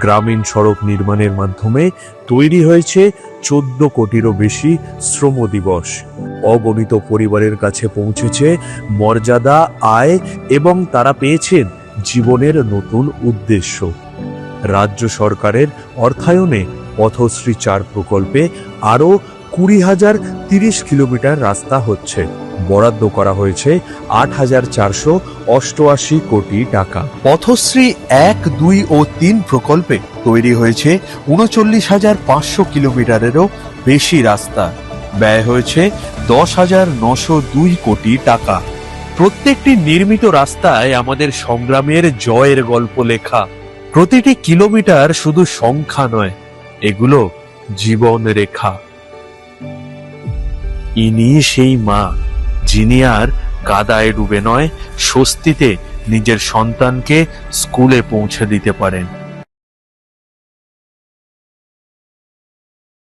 গ্রামীণ সড়ক নির্মাণের মাধ্যমে তৈরি হয়েছে 14 কোটিরও বেশি শ্রম দিবস। অগণিত পরিবারের কাছে পৌঁছেছে মর্যাদা, আয় এবং তারা পেয়েছেন জীবনের নতুন উদ্দেশ্য। রাজ্য সরকারের অর্থায়নে পথশ্রী 4 প্রকল্পে আরও 20,030 কিলোমিটার রাস্তা হচ্ছে। বরাদ্দ করা হয়েছে 8,488 কোটি টাকা। পথশ্রী 1, 2 ও 3 প্রকল্পে তৈরি হয়েছে 39,500 কিলোমিটারেরও বেশি রাস্তা। ব্যয় হয়েছে 10,902 কোটি টাকা। প্রত্যেকটি নির্মিত রাস্তায় আমাদের সংগ্রামের জয়ের গল্প লেখা। প্রতিটি কিলোমিটার শুধু সংখ্যা নয়, এগুলো জীবন রেখা। ইনি সেই মা যিনি আর কাদায় ডুবে নয়, স্বস্তিতে নিজের সন্তানকে স্কুলে পৌঁছে দিতে পারেন।